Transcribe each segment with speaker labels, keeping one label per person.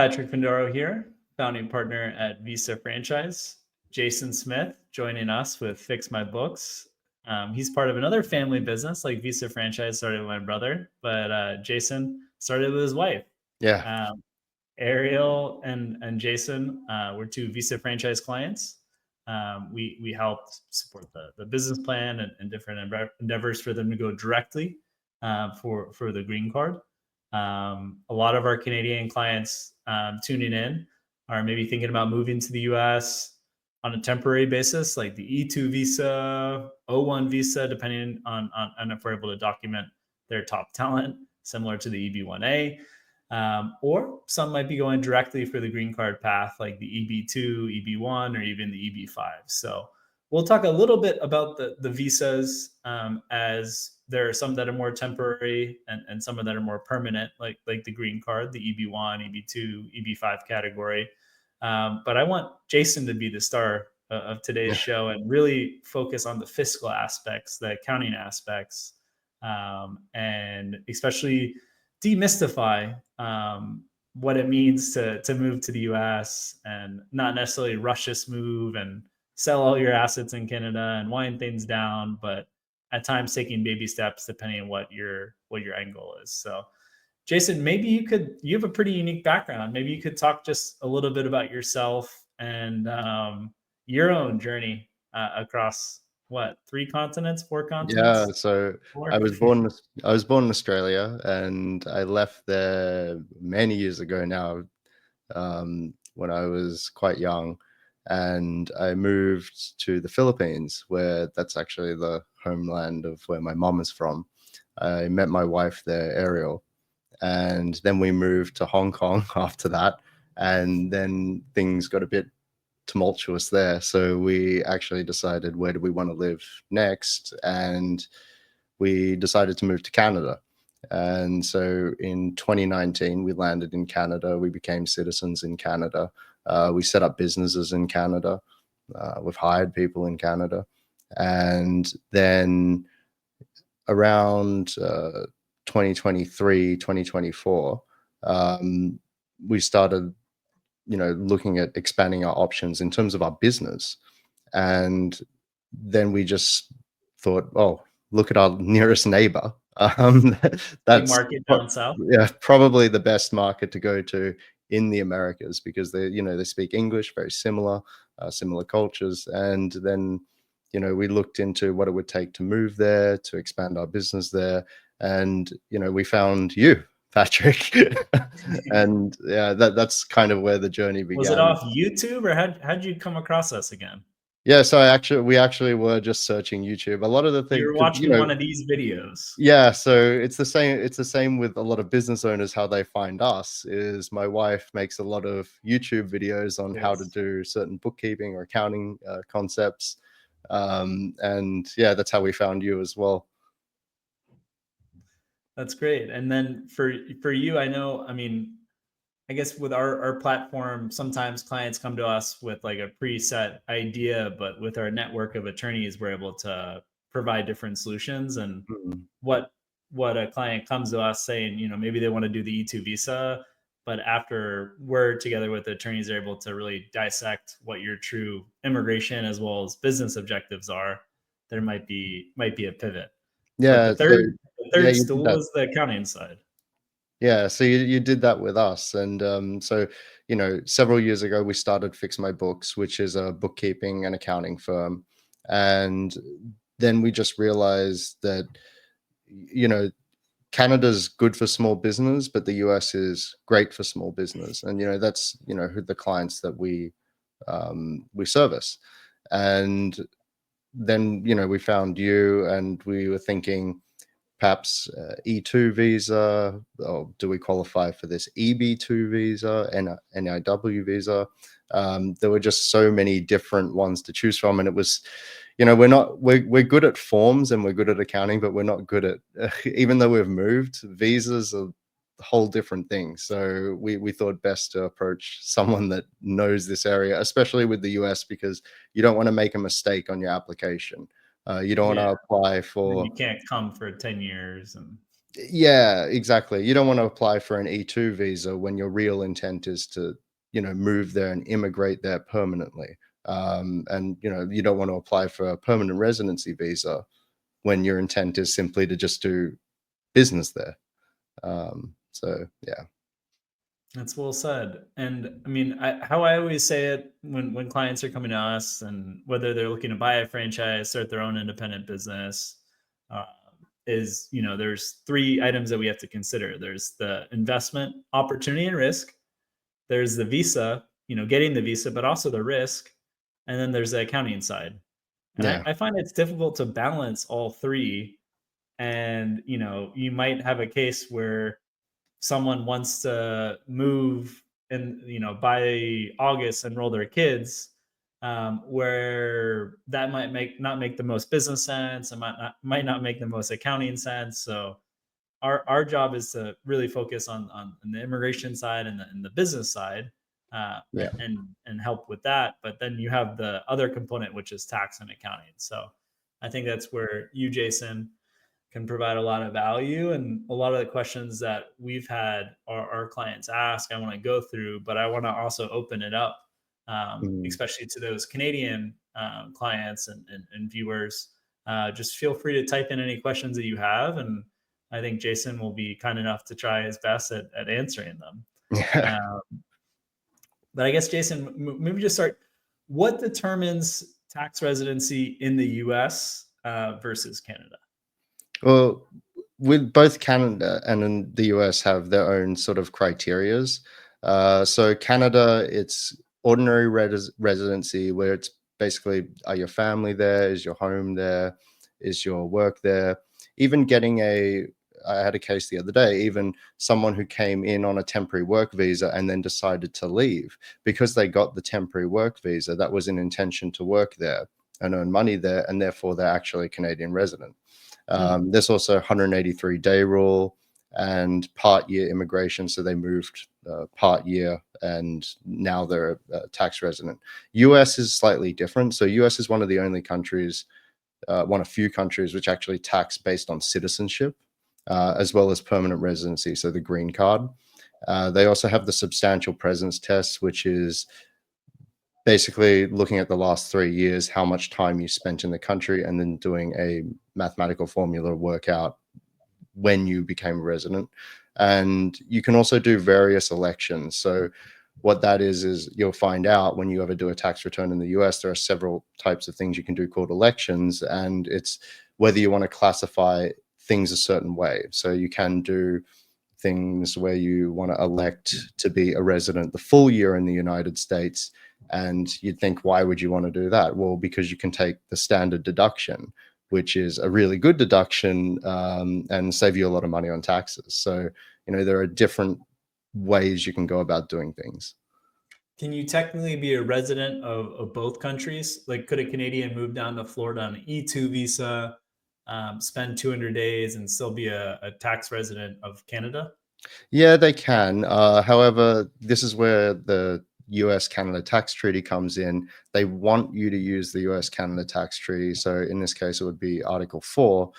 Speaker 1: Patrick Findaro here, founding partner at Visa Franchise. Jason Smith joining us with Fix My Books. He's part of another family business like Visa Franchise started with my brother, but Jason started with his wife.
Speaker 2: Yeah.
Speaker 1: Ariel and Jason were two Visa Franchise clients. We helped support the business plan and different endeavors for them to go directly for the green card. A lot of our Canadian clients tuning in are maybe thinking about moving to the US on a temporary basis, like the E2 visa, O1 visa, depending on if we're able to document their top talent, similar to the EB1A. Or some might be going directly for the green card path, like the EB2, EB1, or even the EB5. So we'll talk a little bit about the visas, as there are some that are more temporary and some that are more permanent, like the green card, the EB1, EB2, EB5 category. But I want Jason to be the star of today's show and really focus on the fiscal aspects, the accounting aspects, and especially demystify what it means to move to the US and not necessarily rush this move and sell all your assets in Canada and wind things down, but at times taking baby steps depending on what your end goal is. So Jason, maybe you have a pretty unique background. Maybe you could talk just a little bit about yourself and your own journey across what, 3 continents, 4 continents?
Speaker 2: Yeah, so
Speaker 1: 4?
Speaker 2: I was born in Australia, and I left there many years ago now, when I was quite young, and I moved to the Philippines, where that's actually the homeland of where my mom is from. I met my wife there, Ariel, and then we moved to Hong Kong after that, and then things got a bit tumultuous there. So we actually decided, where do we want to live next? And we decided to move to Canada. And so in 2019, we landed in Canada. We became citizens in Canada. We set up businesses in Canada. We've hired people in Canada. And then around 2023, 2024, we started looking at expanding our options in terms of our business. And then we just thought, oh, look at our nearest neighbor. That's
Speaker 1: market down south.
Speaker 2: Yeah, probably the best market to go to in the Americas, because they speak English, very similar cultures. And then, we looked into what it would take to move there, to expand our business there. And, we found you, Patrick. And yeah, that's kind of where the journey began.
Speaker 1: Was it off YouTube, or how'd you come across us again?
Speaker 2: Yeah, so we actually were just searching YouTube. A lot of the things,
Speaker 1: you were watching one of these videos.
Speaker 2: Yeah, so it's the same with a lot of business owners. How they find us is my wife makes a lot of YouTube videos on how to do certain bookkeeping or accounting concepts, and yeah, that's how we found you as well.
Speaker 1: That's great. And then for you, I guess with our platform, sometimes clients come to us with like a preset idea, but with our network of attorneys, we're able to provide different solutions. And what a client comes to us saying, maybe they want to do the E2 visa, but after we're together with the attorneys, they're able to really dissect what your true immigration as well as business objectives are. There might be a pivot.
Speaker 2: Yeah.
Speaker 1: But the third stool was the accounting side.
Speaker 2: Yeah, so you did that with us. And so, several years ago, we started Fix My Books, which is a bookkeeping and accounting firm. And then we just realized that, Canada's good for small business, but the US is great for small business. And, that's, who the clients that we service. And then, we found you, and we were thinking, perhaps E2 visa, or do we qualify for this EB2 visa, NIW visa? There were just so many different ones to choose from, and it was, we're good at forms and we're good at accounting, but we're not good at, even though we've moved, visas are a whole different thing. So we thought best to approach someone that knows this area, especially with the US, because you don't want to make a mistake on your application. You don't want to apply for.
Speaker 1: You can't come for 10 years. And
Speaker 2: Yeah, exactly. You don't want to apply for an E2 visa when your real intent is to, move there and immigrate there permanently. And you don't want to apply for a permanent residency visa when your intent is simply to just do business there. So yeah.
Speaker 1: That's well said. And I mean, how I always say it when clients are coming to us, and whether they're looking to buy a franchise, start their own independent business, uh, is there's three items that we have to consider. There's the investment opportunity and risk. There's the visa, getting the visa, but also the risk, and then there's the accounting side. And I,
Speaker 2: Yeah.
Speaker 1: I find it's difficult to balance all three. And you might have a case where someone wants to move and by August enroll their kids, where that might not make the most business sense and might not make the most accounting sense. So our job is to really focus on the immigration side and the business side,
Speaker 2: Yeah.
Speaker 1: and help with that. But then you have the other component, which is tax and accounting. So I think that's where you, Jason, can provide a lot of value, and a lot of the questions that we've had our clients ask I want to go through, but I want to also open it up,
Speaker 2: Mm.
Speaker 1: especially to those Canadian clients and viewers. Just feel free to type in any questions that you have, and I think Jason will be kind enough to try his best at answering them.
Speaker 2: Yeah.
Speaker 1: uh, but I guess, Jason, maybe just start. What determines tax residency in the US versus Canada?
Speaker 2: Well, with both Canada and in the US have their own sort of criterias. So Canada, it's ordinary residency, where it's basically, are your family there? Is your home there? Is your work there? Even I had a case the other day, even someone who came in on a temporary work visa and then decided to leave because they got the temporary work visa, that was an intention to work there and earn money there, and therefore they're actually a Canadian resident.
Speaker 1: Hmm.
Speaker 2: There's also 183-day rule and part year immigration. So they moved part year and now they're a tax resident. US is slightly different. So US is one of the only countries, one of few countries which actually tax based on citizenship, as well as permanent residency. So the green card. They also have the substantial presence test, which is basically looking at the last 3 years, how much time you spent in the country, and then doing a mathematical formula to work out when you became a resident. And you can also do various elections. So what that is you'll find out when you ever do a tax return in the US, there are several types of things you can do called elections, and it's whether you want to classify things a certain way. So you can do things where you want to elect to be a resident the full year in the United States. And you'd think, why would you want to do that? Well, because you can take the standard deduction, which is a really good deduction, and save you a lot of money on taxes. So, there are different ways you can go about doing things.
Speaker 1: Can you technically be a resident of both countries? Like, could a Canadian move down to Florida on an E2 visa, spend 200 days, and still be a tax resident of Canada?
Speaker 2: Yeah, they can. However, this is where the U.S. Canada Tax Treaty comes in. They want you to use the U.S. Canada Tax Treaty. So in this case, it would be Article 4.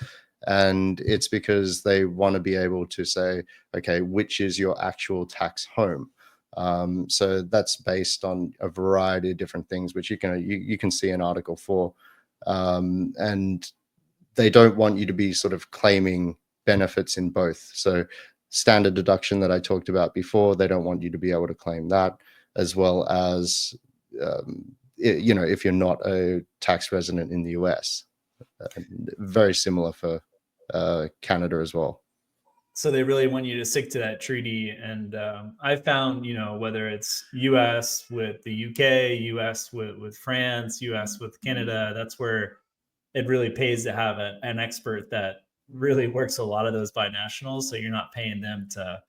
Speaker 2: And it's because they want to be able to say, okay, which is your actual tax home? So that's based on a variety of different things, which you can see in Article 4. And they don't want you to be sort of claiming benefits in both. So standard deduction that I talked about before, they don't want you to be able to claim that, as well as if you're not a tax resident in the US. Very similar for Canada as well.
Speaker 1: So they really want you to stick to that treaty. And I've found, whether it's U.S. with the UK, U.S. with France, U.S. with Canada, that's where it really pays to have an expert that really works a lot of those binationals. So you're not paying them to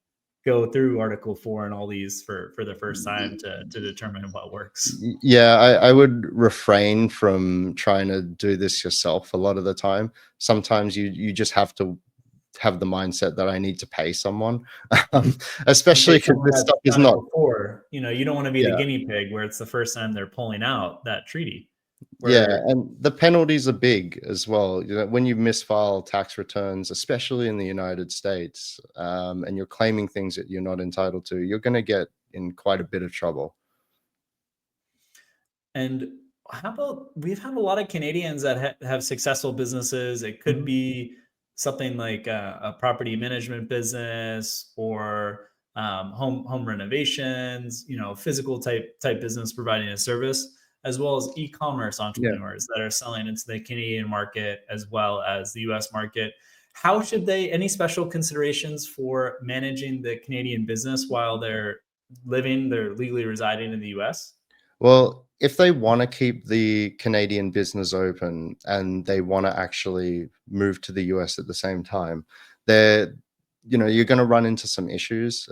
Speaker 1: go through Article 4 and all these for the first time to determine what works.
Speaker 2: Yeah, I would refrain from trying to do this yourself a lot of the time. Sometimes you just have to have the mindset that I need to pay someone,
Speaker 1: And pay
Speaker 2: especially because
Speaker 1: someone
Speaker 2: this
Speaker 1: that's
Speaker 2: stuff is
Speaker 1: done it
Speaker 2: not.
Speaker 1: before. You don't want to be the
Speaker 2: Yeah,
Speaker 1: guinea pig where it's the first time they're pulling out that treaty.
Speaker 2: Yeah,
Speaker 1: Where
Speaker 2: and the penalties are big as well. You know, when you misfile tax returns, especially in the United States, and you're claiming things that you're not entitled to, you're going to get in quite a bit of trouble.
Speaker 1: And how about we've had a lot of Canadians that have successful businesses. It could
Speaker 2: Mhm.
Speaker 1: be something like a property management business or home renovations. Physical type business providing a service, as well as e-commerce
Speaker 2: Yeah.
Speaker 1: entrepreneurs that are selling into the Canadian market as well as the U.S. market. How should they? Any special considerations for managing the Canadian business while they're legally residing in the U.S.?
Speaker 2: Well, if they want to keep the Canadian business open and they want to actually move to the US at the same time, they're, you're going to run into some issues.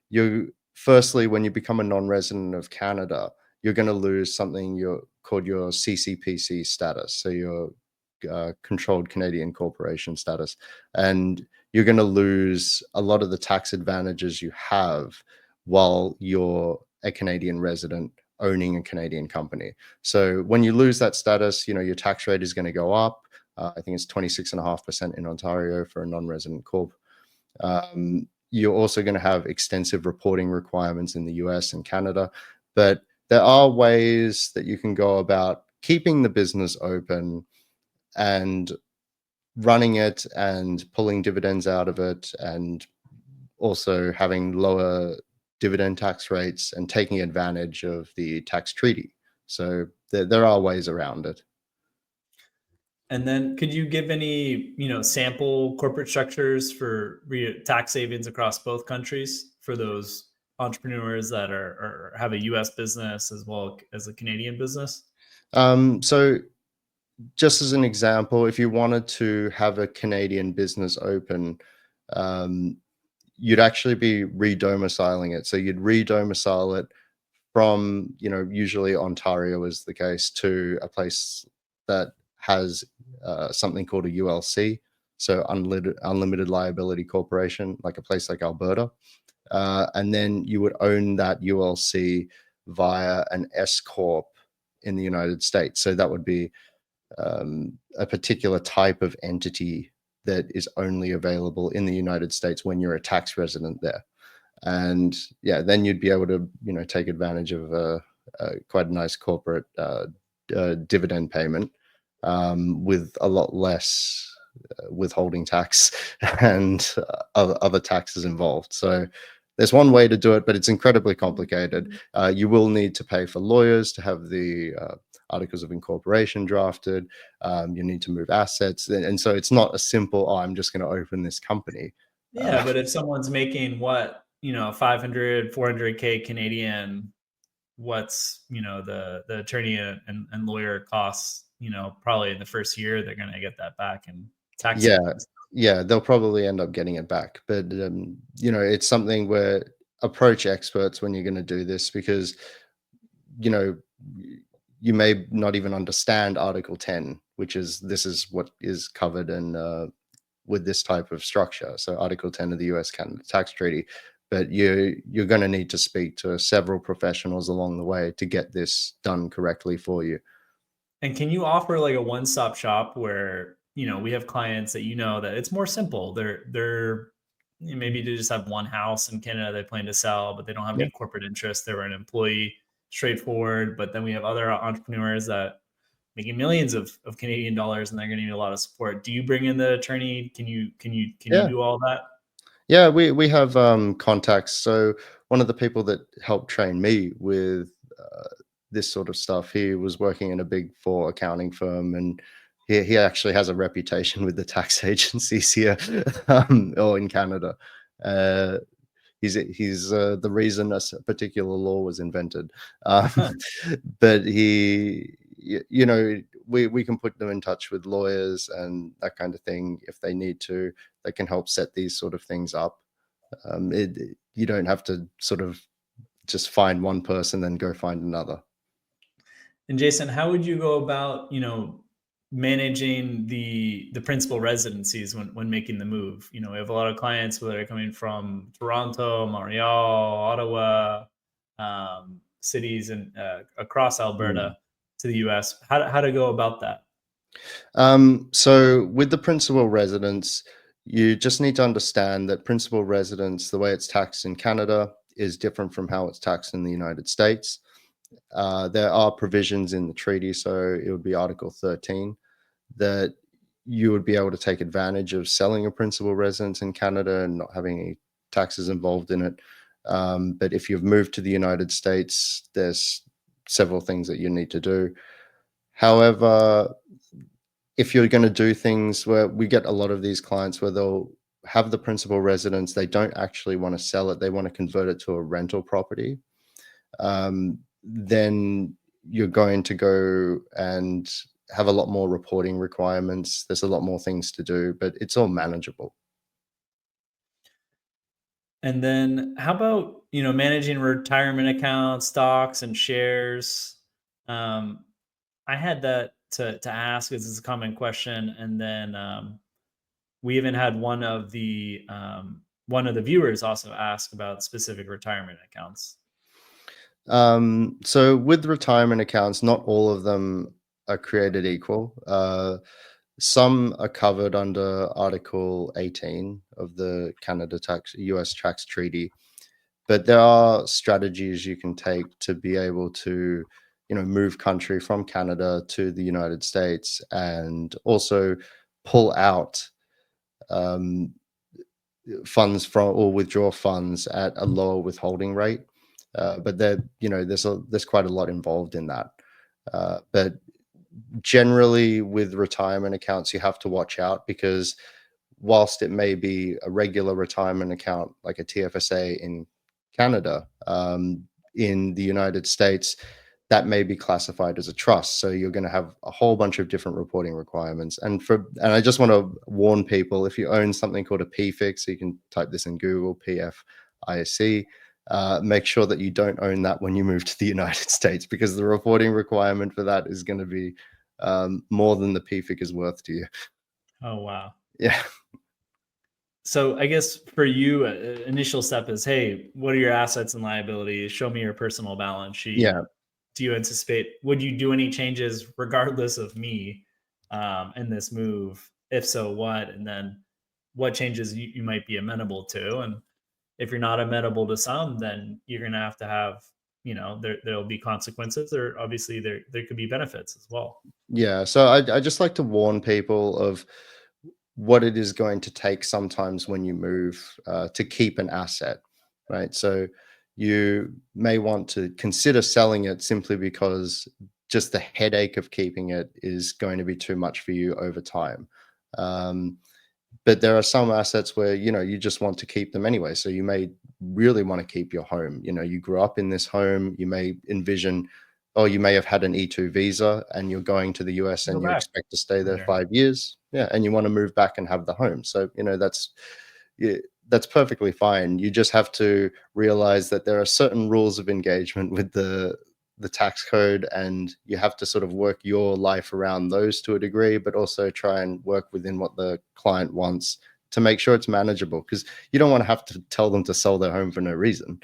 Speaker 2: You firstly, when you become a non-resident of Canada, you're going to lose something called your CCPC status, so your controlled Canadian corporation status, and you're going to lose a lot of the tax advantages you have while you're a Canadian resident owning a Canadian company. So when you lose that status, your tax rate is going to go up. I think it's 26.5% in Ontario for a non-resident corp. You're also going to have extensive reporting requirements in the US and Canada, but there are ways that you can go about keeping the business open and running it and pulling dividends out of it, and also having lower dividend tax rates and taking advantage of the tax treaty. So there are ways around it.
Speaker 1: And then could you give any, sample corporate structures for tax savings across both countries for those entrepreneurs that are have a US business as well as a Canadian business?
Speaker 2: So just as an example, if you wanted to have a Canadian business open, um, you'd actually be re-domiciling it. So you'd re-domicile it from, usually Ontario is the case, to a place that has something called a ULC, so unlimited liability corporation, like a place like Alberta. And then you would own that ULC via an S corp in the United States. So that would be a particular type of entity that is only available in the United States when you're a tax resident there. And yeah, then you'd be able to, take advantage of quite a nice corporate dividend payment, with a lot less withholding tax and other taxes involved. So there's one way to do it, but it's incredibly complicated. You will need to pay for lawyers to have the articles of incorporation drafted. You need to move assets. And so it's not a simple, oh, I'm just going to open this company.
Speaker 1: Yeah, but if someone's making 500, 400K Canadian, what's, the attorney and lawyer costs, probably in the first year, they're going to get that back in tax
Speaker 2: Yeah,
Speaker 1: savings.
Speaker 2: yeah, they'll probably end up getting it back. But it's something where approach experts when you're going to do this, because you know you may not even understand Article 10, which is this is what is covered in with this type of structure. So Article 10 of the U.S. Canada Tax Treaty. But you're going to need to speak to several professionals along the way to get this done correctly for you.
Speaker 1: And can you offer like a one-stop shop where, we have clients that that it's more simple. They're maybe they just have one house in Canada they plan to sell, but they don't have
Speaker 2: Yeah.
Speaker 1: any corporate interest. They're an employee, straightforward. But then we have other entrepreneurs that making millions of Canadian dollars and they're going to need a lot of support. Do you bring in the attorney? Can you
Speaker 2: Yeah.
Speaker 1: do all that?
Speaker 2: Yeah, we have contacts. So one of the people that helped train me with this sort of stuff, he was working in a big four accounting firm, and he actually has a reputation with the tax agencies here, or in Canada. Uh, he's the reason particular law was invented. Um, but we can put them in touch with lawyers and that kind of thing if they need to. They can help set these sort of things up. You don't have to sort of just find one person then go find another.
Speaker 1: And Jason, how would you go about, managing the principal residencies when making the move? We have a lot of clients that are coming from Toronto, Montreal, Ottawa, cities and across
Speaker 2: Mm.
Speaker 1: Alberta. to the U.S. How to go about that?
Speaker 2: So with the principal residence, you just need to understand that principal residence, the way it's taxed in Canada, is different from how it's taxed in the United States. There are provisions in the treaty, so it would be Article 13, that you would be able to take advantage of selling a principal residence in Canada and not having any taxes involved in it. But if you've moved to the United States, there's several things that you need to do. However, if you're going to do things where we get a lot of these clients where they'll have the principal residence, they don't actually want to sell it, they want to convert it to a rental property, then you're going to go and have a lot more reporting requirements. There's a lot more things to do, but it's all manageable.
Speaker 1: And then how about, managing retirement accounts, stocks, and shares? Um, I had that to ask because it's a common question. And then we even had one of the viewers also ask about specific retirement accounts.
Speaker 2: So with retirement accounts, not all of them are created equal. Some are covered under Article 18 of the U.S. Tax Treaty, but there are strategies you can take to be able to, move country from Canada to the United States and also pull out um, funds from or withdraw funds at a lower withholding rate. But there's quite a lot involved in that. But generally, with retirement accounts, you have to watch out because whilst it may be a regular retirement account like a TFSA in Canada, in the United States, that may be classified as a trust. So you're going to have a whole bunch of different reporting requirements. And I just want to warn people, if you own something called a PFIC, so you can type this in Google, PFIC, make sure that you don't own that when you move to the United States, because the reporting requirement for that is going to be more than the PFIC is worth to you.
Speaker 1: Oh, wow.
Speaker 2: Yeah.
Speaker 1: So I guess for you, initial step is, hey, what are your assets and liabilities? Show me your personal balance sheet.
Speaker 2: Yeah.
Speaker 1: Do you anticipate? Would you do any changes regardless of me in this move? If so, what? And then what changes you might be amenable to? And if you're not amenable to some, then you're going to have, there'll be consequences. Or obviously there could be benefits as well.
Speaker 2: Yeah. So I just like to warn people of what it is going to take sometimes when you move to keep an asset, right? So you may want to consider selling it simply because just the headache of keeping it is going to be too much for you over time. Um, but there are some assets where you just want to keep them anyway, so you may really want to keep your home. You grew up in this home, you may envision, oh, you may have had an E2 visa and you're going to the US
Speaker 1: Go
Speaker 2: and you
Speaker 1: back
Speaker 2: expect to stay there
Speaker 1: later.
Speaker 2: 5 years, yeah, and you want to move back and have the home. So yeah, that's perfectly fine. You just have to realize that there are certain rules of engagement with the tax code, and you have to sort of work your life around those to a degree, but also try and work within what the client wants to make sure it's manageable, because you don't want to have to tell them to sell their home for no reason.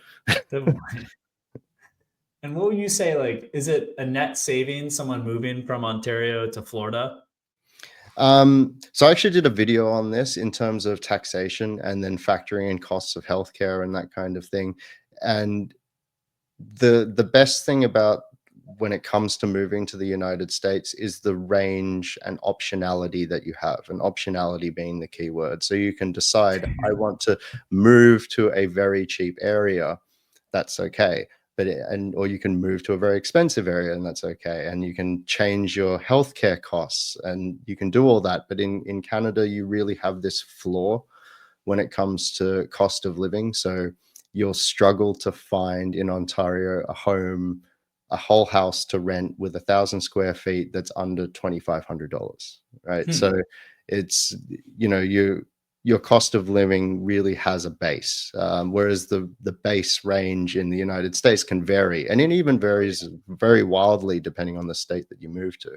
Speaker 1: Definitely. And what would you say, like, is it a net savings, someone moving from Ontario to Florida?
Speaker 2: So I actually did a video on this in terms of taxation and then factoring in costs of healthcare and that kind of thing. And the best thing about when it comes to moving to the United States is the range and optionality that you have, and optionality being the key word. So you can decide, I want to move to a very cheap area, that's okay. Or you can move to a very expensive area, and that's okay. And you can change your healthcare costs and you can do all that. But in Canada, you really have this floor when it comes to cost of living. So you'll struggle to find in Ontario a whole house to rent with 1,000 square feet that's under $2,500, right? So it's, your cost of living really has a base, whereas the base range in the United States can vary, and it even varies very wildly depending on the state that you move to.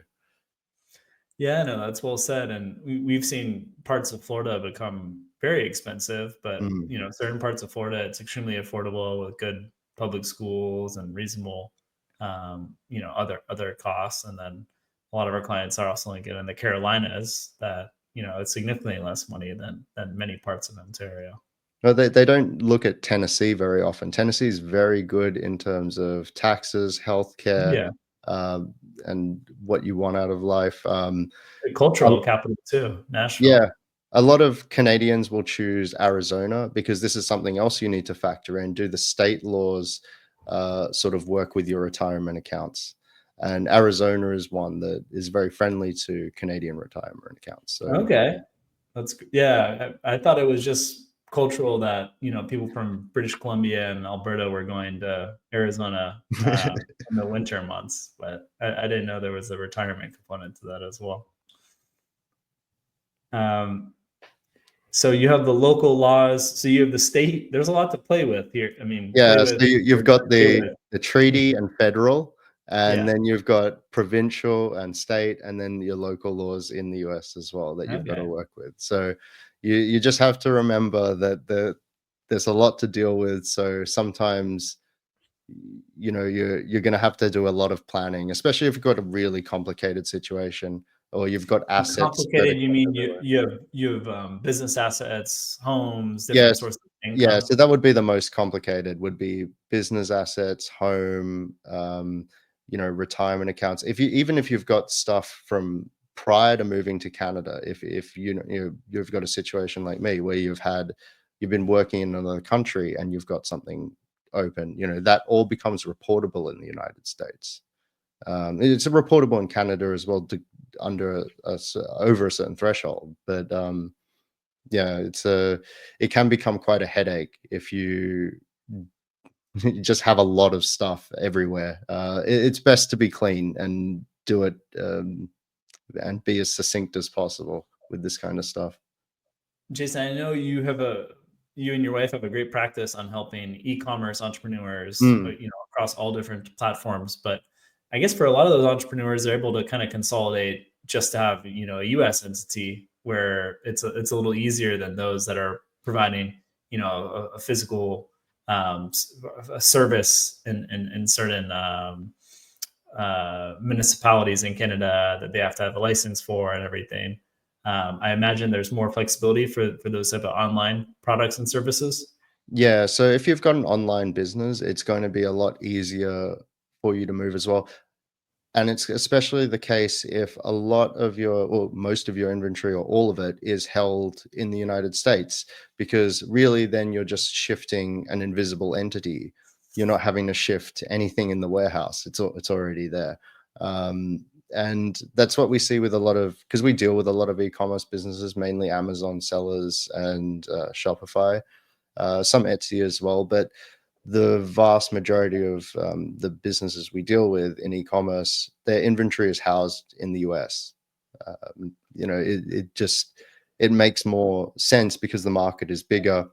Speaker 1: Yeah, no, that's well said. And we've seen parts of Florida become very expensive, but
Speaker 2: Mm.
Speaker 1: certain parts of Florida, it's extremely affordable with good public schools and reasonable other costs. And then a lot of our clients are also like in the Carolinas that, it's significantly less money than many parts of Ontario.
Speaker 2: No, they don't look at Tennessee very often. Tennessee is very good in terms of taxes, healthcare,
Speaker 1: Yeah.
Speaker 2: um, and what you want out of life.
Speaker 1: The cultural capital too,
Speaker 2: Yeah,
Speaker 1: Nashville.
Speaker 2: a lot of Canadians will choose Arizona because this is something else you need to factor in. Do the state laws sort of work with your retirement accounts? And Arizona is one that is very friendly to Canadian retirement accounts. So
Speaker 1: Okay. Yeah. I thought it was just cultural that, people from British Columbia and Alberta were going to Arizona in the winter months, but I didn't know there was a retirement component to that as well. Um, so you have the local laws. So you have the state. There's a lot to play with here. I mean, play
Speaker 2: yeah, so
Speaker 1: with.
Speaker 2: you've got the treaty and federal, and
Speaker 1: Yeah.
Speaker 2: then you've got provincial and state, and then your local laws in the US as well that you've got to
Speaker 1: Okay.
Speaker 2: work with. So you just have to remember that there's a lot to deal with. So sometimes you're going to have to do a lot of planning, especially if you've got a really complicated situation or you've got assets that are
Speaker 1: Complicated. You
Speaker 2: kept
Speaker 1: mean
Speaker 2: everywhere.
Speaker 1: you have business assets, homes, different
Speaker 2: Yes.
Speaker 1: sources of
Speaker 2: Yeah,
Speaker 1: income.
Speaker 2: so that would be the most complicated, would be business assets, home, retirement accounts. If you've got stuff from prior to moving to Canada, if you've got a situation like me where you've been working in another country and you've got something open, that all becomes reportable in the United States. It's reportable in Canada as well, over a certain threshold, but yeah, it can become quite a headache if you just have a lot of stuff everywhere. It's best to be clean and do it, and be as succinct as possible with this kind of stuff.
Speaker 1: Jason, I know you and your wife have a great practice on helping e-commerce entrepreneurs,
Speaker 2: Mm.
Speaker 1: across all different platforms. But I guess for a lot of those entrepreneurs, they're able to kind of consolidate just to have, a U.S. entity where it's a little easier than those that are providing, a physical a service in certain municipalities in Canada that they have to have a license for and everything. I imagine there's more flexibility for those type of online products and services.
Speaker 2: Yeah, so if you've got an online business, it's going to be a lot easier for you to move as well. And it's especially the case if a lot of your, or most of your inventory or all of it is held in the United States, because really then you're just shifting an invisible entity. You're not having to shift anything in the warehouse. It's already there. And that's what we see with a lot of, because we deal with a lot of e-commerce businesses, mainly Amazon sellers and Shopify, some Etsy as well, but the vast majority of the businesses we deal with in e-commerce, their inventory is housed in the US. It makes more sense because the market is bigger.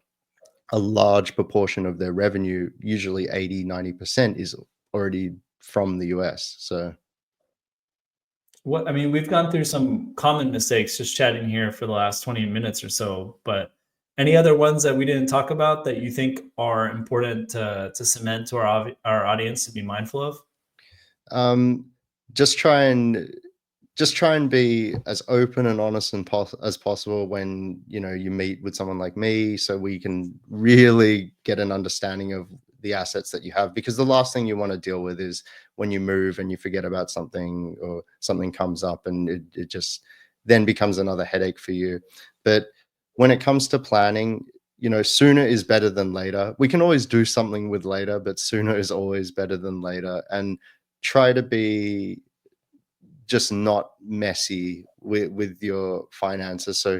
Speaker 2: A large proportion of their revenue, usually 80-90%, is already from the US. So
Speaker 1: We've gone through some common mistakes just chatting here for the last 20 minutes or so, but any other ones that we didn't talk about that you think are important to cement to our audience to be mindful of?
Speaker 2: um, just try and be as open and honest as possible when you meet with someone like me, so we can really get an understanding of the assets that you have, because the last thing you want to deal with is when you move and you forget about something or something comes up, and it just then becomes another headache for you. But when it comes to planning, sooner is better than later. We can always do something with later, but sooner is always better than later. And try to be just not messy with your finances. So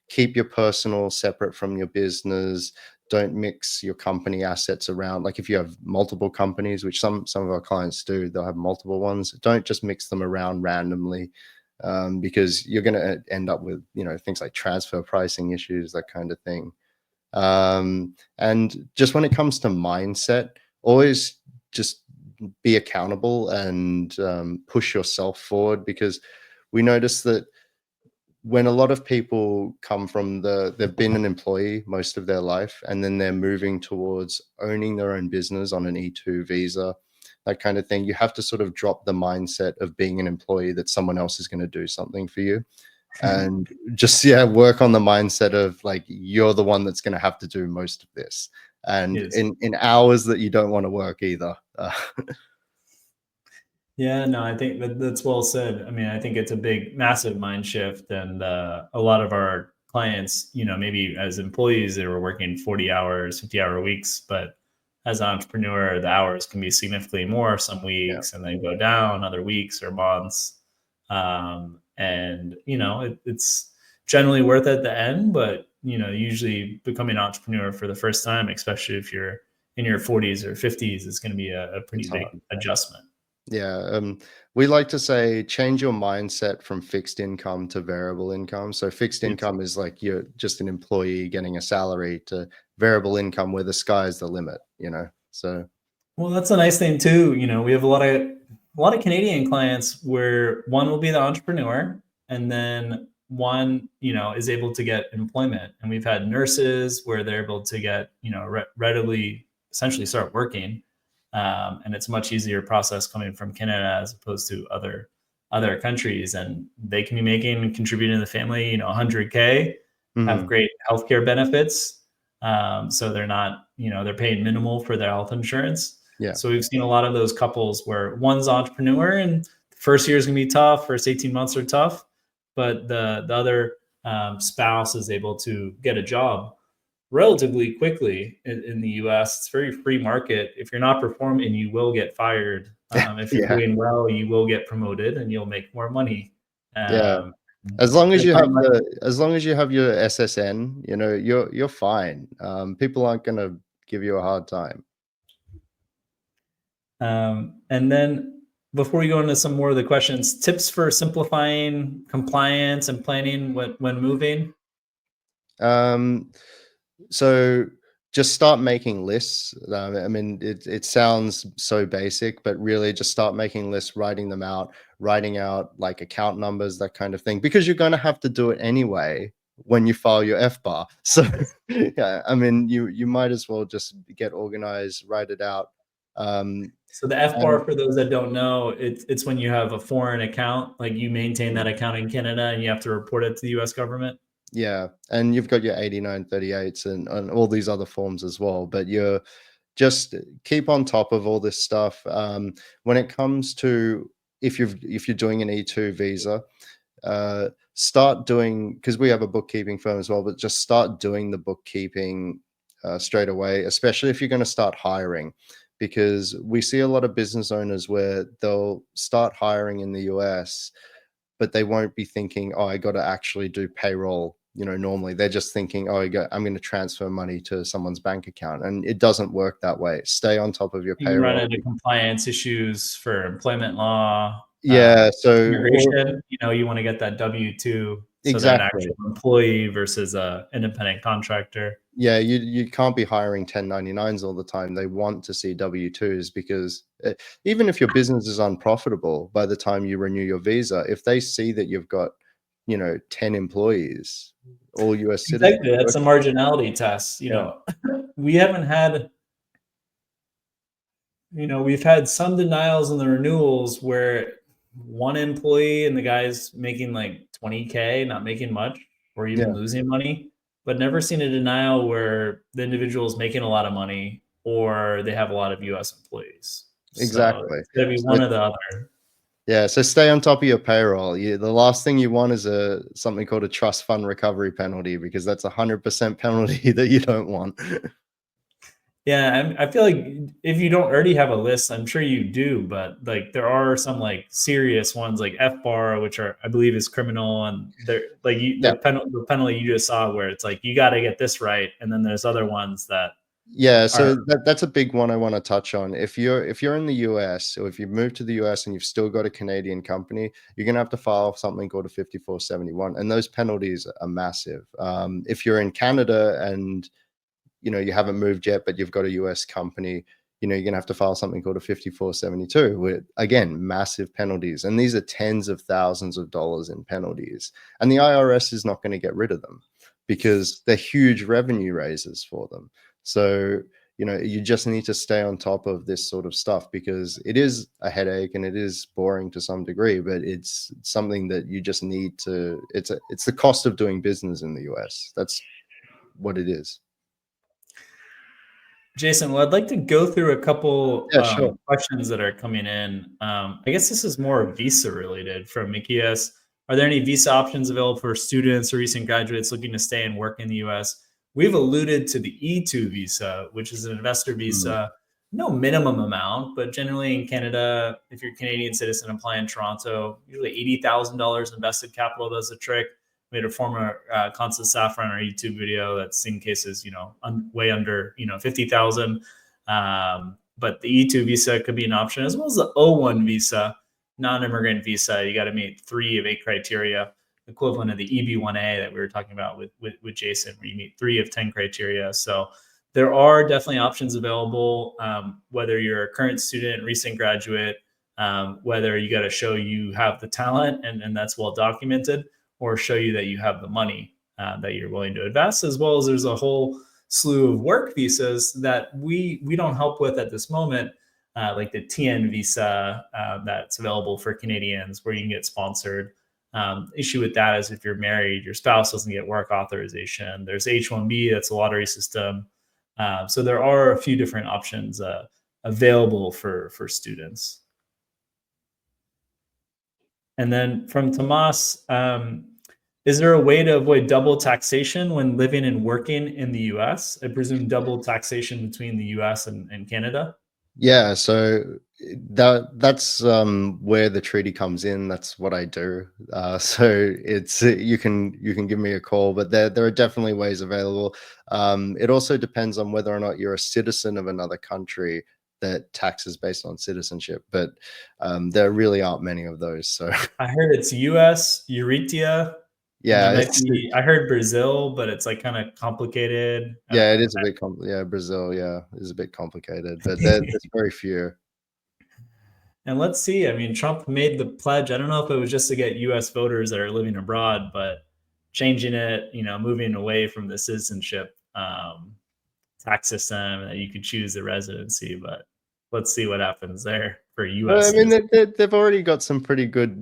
Speaker 2: keep your personal separate from your business. Don't mix your company assets around. Like if you have multiple companies, which some of our clients do, they'll have multiple ones. Don't just mix them around randomly, because you're going to end up with things like transfer pricing issues, that kind of thing. And just when it comes to mindset, always just be accountable and push yourself forward, because we notice that when a lot of people come from they've been an employee most of their life and then they're moving towards owning their own business on an E2 visa, that kind of thing. You have to sort of drop the mindset of being an employee that someone else is going to do something for you, and just work on the mindset of like, you're the one that's going to have to do most of this, and
Speaker 1: Yes.
Speaker 2: in hours that you don't want to work either.
Speaker 1: Yeah, no, I think that's well said. I mean, I think it's a big, massive mind shift, and a lot of our clients, maybe as employees, they were working 40 hours, 50-hour weeks, but as an entrepreneur, the hours can be significantly more some
Speaker 2: Yeah,
Speaker 1: weeks, and then go down other weeks or months. And it's generally worth it at the end, but usually becoming an entrepreneur for the first time, especially if you're in your 40s or 50s, is going to be a pretty
Speaker 2: it's
Speaker 1: big
Speaker 2: hard.
Speaker 1: adjustment.
Speaker 2: Yeah, we like to say change your mindset from fixed income to variable income. So fixed
Speaker 1: Yes.
Speaker 2: income is like you're just an employee getting a salary, to variable income where the sky is the limit, So
Speaker 1: Well, that's a nice thing too. We have a lot of Canadian clients where one will be the entrepreneur, and then one, is able to get employment. And we've had nurses where they're able to get, readily essentially start working. And it's a much easier process coming from Canada as opposed to other countries. And they can be making and contributing to the family, 100K, have
Speaker 2: mhm,
Speaker 1: great healthcare benefits. So they're not, they're paying minimal for their health insurance.
Speaker 2: yeah,
Speaker 1: So we've seen a lot of those couples where one's entrepreneur and the first year is going to be tough, first 18 months are tough, but the other spouse is able to get a job relatively quickly in the US. It's a very free market. If you're not performing, you will get fired. If you're
Speaker 2: yeah,
Speaker 1: doing well, you will get promoted and you'll make more money.
Speaker 2: yeah.
Speaker 1: Um,
Speaker 2: As
Speaker 1: I find like
Speaker 2: long as you have your SSN, you're fine. People aren't gonna give you a hard time.
Speaker 1: And then before we go into some more of the questions, tips for simplifying compliance and planning when moving.
Speaker 2: Um, So just start making lists. I mean, it sounds so basic, but really just start making lists, writing them out, writing out like account numbers, that kind of thing, because you're going to have to do it anyway when you file your FBAR. So yeah, I mean, you might as well just get organized, write it out. Um,
Speaker 1: So the F bar,
Speaker 2: and
Speaker 1: for those that don't know, it's when you have a foreign account, like you maintain that account in Canada and you have to report it to the U.S. government.
Speaker 2: yeah, and you've got your 8938s and all these other forms as well, but you're just keep on top of all this stuff. When it comes to, if you're doing an E2 visa, start doing, because we have a bookkeeping firm as well, but just start doing the bookkeeping straight away, especially if you're going to start hiring, because we see a lot of business owners where they'll start hiring in the US, but they won't be thinking, oh, I got to actually do payroll. Normally they're just thinking, oh, I'm going to transfer money to someone's bank account. And it doesn't work that way. Stay on top of your
Speaker 1: You can run
Speaker 2: payroll.
Speaker 1: into compliance issues for employment law,
Speaker 2: Yeah. So,
Speaker 1: immigration. You want to get that W-2, so they're an
Speaker 2: exactly.
Speaker 1: actual employee versus a independent contractor.
Speaker 2: Yeah. You can't be hiring 1099s all the time. They want to see W2s, because even if your business is unprofitable, by the time you renew your visa, if they see that you've got, 10 employees, all US citizens
Speaker 1: Exactly, that's a
Speaker 2: working.
Speaker 1: marginality test.
Speaker 2: Yeah.
Speaker 1: We haven't had we've had some denials in the renewals where one employee and the guy's making like 20K, not making much, or even
Speaker 2: Yeah.
Speaker 1: losing money, but never seen a denial where the individual is making a lot of money or they have a lot of US employees. So
Speaker 2: Exactly.
Speaker 1: it's going to be
Speaker 2: So
Speaker 1: one or the other.
Speaker 2: yeah, so stay on top of your payroll. The last thing you want is something called a trust fund recovery penalty, because that's 100% penalty that you don't want.
Speaker 1: Yeah, I feel like if you don't already have a list, I'm sure you do, but like there are some like serious ones like F bar, which are, I believe, is criminal, and they're like
Speaker 2: Yeah.
Speaker 1: the penalty you just saw where it's like you got to get this right, and then there's other ones that
Speaker 2: Yeah,
Speaker 1: are
Speaker 2: so that's a big one I want to touch on. If you're in the US, or if you've moved to the US and you've still got a Canadian company, you're gonna have to file something called a 5471, and those penalties are massive. If you're in Canada and you haven't moved yet, but you've got a US company, you're going to have to file something called a 5472 with, again, massive penalties. And these are tens of thousands of dollars in penalties. And the IRS is not going to get rid of them, because they're huge revenue raisers for them. So you just need to stay on top of this sort of stuff, because it is a headache and it is boring to some degree, but it's something that you just need to, it's the cost of doing business in the US. That's what it is.
Speaker 1: Jason, well, I'd like to go through a couple
Speaker 2: Yeah, sure.
Speaker 1: questions that are coming in. I guess this is more visa related from Mickey S. Are there any visa options available for students or recent graduates looking to stay and work in the US? We've alluded to the E2 visa, which is an investor
Speaker 2: Mm.
Speaker 1: visa. No minimum amount, but generally in Canada, if you're a Canadian citizen applying in Toronto, usually $80,000 invested capital does the trick. We had a former consul staff on our YouTube video that's seen cases, way under, 50,000. But the E2 visa could be an option, as well as the O1 visa, non-immigrant visa. You got to meet 3 of 8 criteria, equivalent of the EB1A that we were talking about with Jason, where you meet 3 of 10 criteria. So there are definitely options available, whether you're a current student, recent graduate, whether you got to show you have the talent and that's well documented, or show you that you have the money that you're willing to invest, as well as there's a whole slew of work visas that we don't help with at this moment, like the TN visa that's available for Canadians, where you can get sponsored. Issue with that is if you're married, your spouse doesn't get work authorization. There's H-1B, that's a lottery system. So there are a few different options available for students. And then from Tomas, is there a way to avoid double taxation when living and working in the US? I presume double taxation between the US and Canada?
Speaker 2: Yeah, so that's where the treaty comes in. That's what I do. So it's you can give me a call, but there are definitely ways available. It also depends on whether or not you're a citizen of another country that taxes based on citizenship, but there really aren't many of those. So
Speaker 1: I heard it's US, Eritrea, and there
Speaker 2: yeah,
Speaker 1: might be, I heard Brazil, but it's like kind of complicated.
Speaker 2: yeah, it is a bit yeah, Brazil, yeah, is a bit complicated, but there's very few.
Speaker 1: And let's see. I mean, Trump made the pledge. I don't know if it was just to get US voters that are living abroad, but changing it, moving away from the citizenship tax system that you could choose the residency. But let's see what happens there for US
Speaker 2: I mean,
Speaker 1: citizens.
Speaker 2: they've already got some pretty good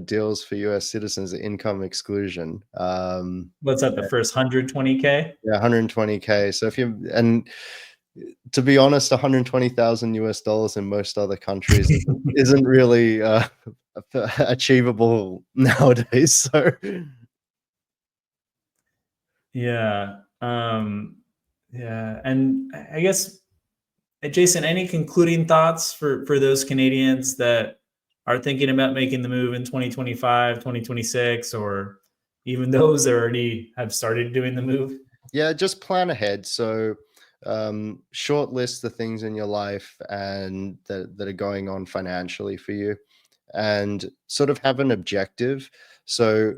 Speaker 2: deals for US citizens, income exclusion.
Speaker 1: What's that, the first 120K?
Speaker 2: Yeah, 120K. So and to be honest, 120,000 US dollars in most other countries isn't really achievable nowadays. So
Speaker 1: Yeah. Yeah. And I guess, Jason, any concluding thoughts for those Canadians that are thinking about making the move in 2025, 2026, or even those that already have started doing the move?
Speaker 2: yeah, just plan ahead. So short list the things in your life and that are going on financially for you, and sort of have an objective. So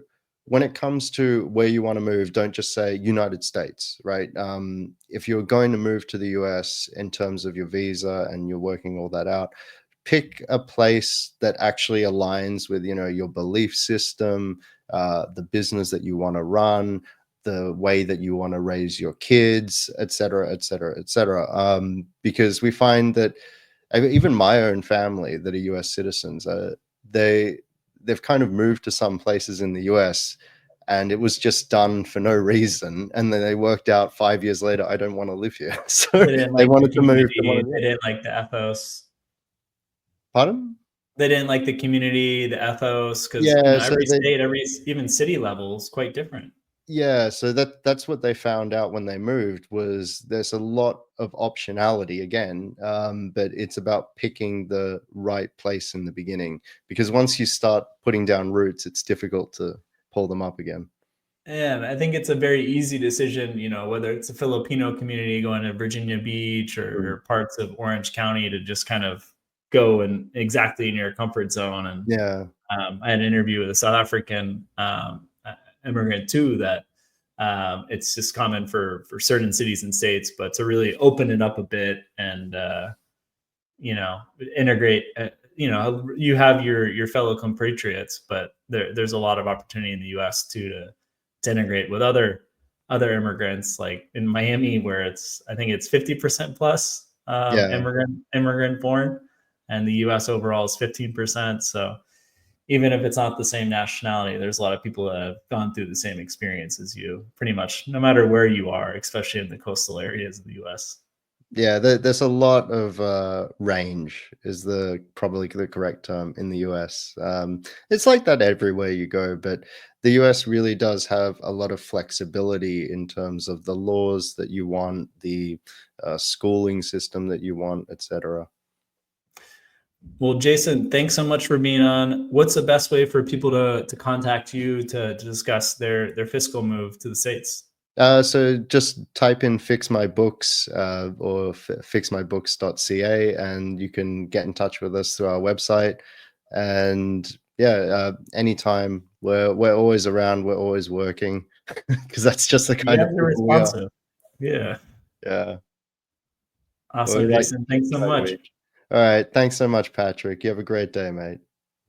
Speaker 2: when it comes to where you want to move, don't just say United States, right? If you're going to move to the US in terms of your visa and you're working all that out, pick a place that actually aligns with your belief system, the business that you want to run, the way that you want to raise your kids, et cetera, et cetera, et cetera. Because we find that even my own family that are US citizens, they've kind of moved to some places in the US and it was just done for no reason. And then they worked out 5 years later, I don't want to live here. So
Speaker 1: They didn't
Speaker 2: they
Speaker 1: like the
Speaker 2: wanted to move.
Speaker 1: community. They didn't like the ethos.
Speaker 2: Pardon?
Speaker 1: They didn't like the community, the ethos, because
Speaker 2: Yeah, so
Speaker 1: every state, even city level is quite different.
Speaker 2: yeah, so that's what they found out when they moved, was there's a lot of optionality again, but it's about picking the right place in the beginning, because once you start putting down roots, it's difficult to pull them up again.
Speaker 1: And I think it's a very easy decision, whether it's a Filipino community going to Virginia Beach or parts of Orange County, to just kind of go and exactly in your comfort zone. And
Speaker 2: Yeah.
Speaker 1: I had an interview with a South African immigrant too, that it's just common for certain cities and states, but to really open it up a bit and integrate. You have your fellow compatriots, but there's a lot of opportunity in the U.S. too to integrate with other other immigrants, like in Miami, where I think it's 50% plus
Speaker 2: Yeah.
Speaker 1: immigrant born, and the U.S. overall is 15%. So even if it's not the same nationality, there's a lot of people that have gone through the same experience as you, pretty much no matter where you are, especially in the coastal areas of the U.S.
Speaker 2: Yeah, there's a lot of range is probably the correct term in the US. It's like that everywhere you go, but the US really does have a lot of flexibility in terms of the laws that you want, the schooling system that you want, etc.
Speaker 1: Well, Jason, thanks so much for being on. What's the best way for people to contact you to discuss their fiscal move to the States?
Speaker 2: So just type in fix my books or fixmybooks.ca and you can get in touch with us through our website. And yeah, anytime we're always around, we're always working because that's just the kind
Speaker 1: Yeah,
Speaker 2: of
Speaker 1: you're
Speaker 2: people we are.
Speaker 1: responsive. Yeah.
Speaker 2: Yeah. Well, we
Speaker 1: Awesome,
Speaker 2: like
Speaker 1: Jason. Thanks so much.
Speaker 2: language. All right. Thanks so much, Patrick. You have a great day, mate.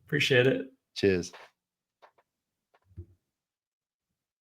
Speaker 1: Appreciate it.
Speaker 2: Cheers.